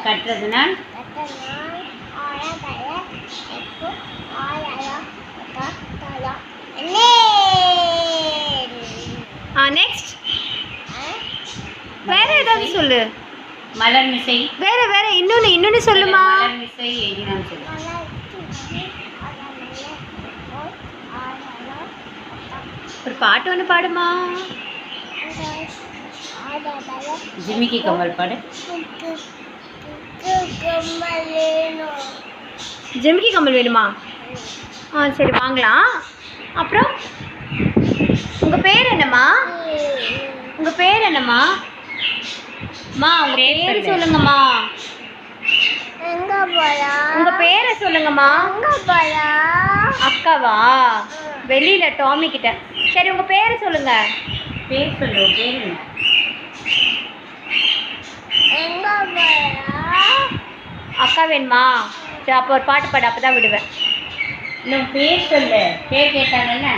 கட்டுறதுனால் next வேற ஏதாவது சொல்லு. மலர் மிசை. வேற இன்னொன்னு சொல்லுமா. மலர் மிசை எழுதினான்னு சொல்லு. ஒரு பாட்டு ஒன்று பாடுமா. ஜிமிக்கி கம்மல் பாடு. ஜிமிக்கி கம்மல் வேணுமா? சரி வாங்கலாம். அப்புறம் உங்கள் பேர் என்னம்மா? உங்கள் பேர் என்னம்மா? அம்மா உங்கள் பேர் சொல்லுங்கம்மா. உங்கள் பேரை சொல்லுங்கம்மா. அக்காவா? வெளியில் டாமி கிட்ட. சரி உங்கள் பேரை சொல்லுங்க. பேர் சொல்லு. பேர் அக்கா வேணுமா? சரி அப்போ ஒரு பாட்டு பாடு, அப்போ தான் விடுவேன். இன்னும் பேர் சொல்லு. பேர் கேட்டாங்கல்ல.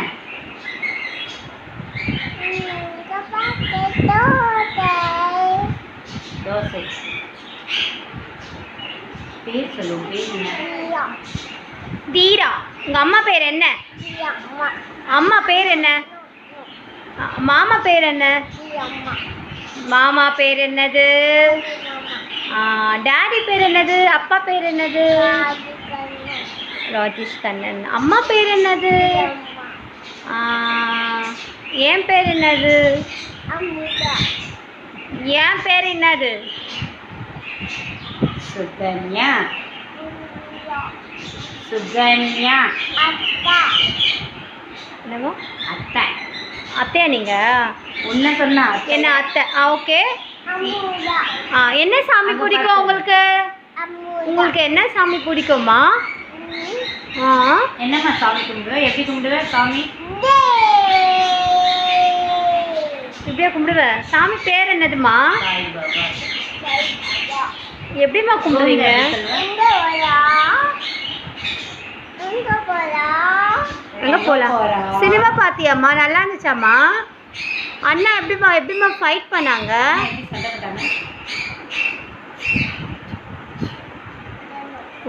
தோசை. பேர் சொல்லு. பேர் என்ன? தீரா. உங்கள் அம்மா பேர் என்ன? அம்மா பேர் என்ன? மாமா பேர் என்ன? மாமா பேர் என்னது? டாடி பேர் என்னது? அப்பா பேர் என்னது? ராஜேஷ் கண்ணன். அம்மா பேர் என்னது? என் பேர் என்னது? என் பேர் என்னது? சுகன்யா. சுகன்யா. என்னமோ அத்தை. அத்தையா நீங்கள்? ஒன்று சொன்னா என்ன அத்தை? ஓகே. என்ன சாமி பிடிக்கும் உங்களுக்கு? உங்களுக்கு என்ன சாமி பிடிக்குமா? என்னம்மா சாமி கும்பிடுவ? எப்படி கும்பிடுவ சாமி? இப்படியா கும்பிடுவேன். சாமி பேர் என்னதுமா? எப்படிம்மா கும்பிடுவீங்க? எங்கே போகலாம்? சினிமா பார்த்தியாம்மா? நல்லா இருந்துச்சாம்மா? அண்ணா எப்படிம்மா ஃபைட் பண்ணாங்க?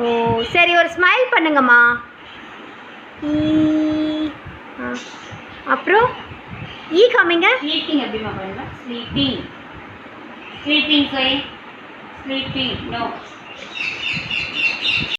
ஓ சரி ஒரு ஸ்மைல் பண்ணுங்கம்மா. அப்புறம் காமிங்க. ஸ்லீப்பிங் எப்படிம்மா பண்ணுவேன்? ஸ்லீப்பிங். ஸ்லீப்பிங் சொல்லி. ஸ்லீப்பிங். நோ.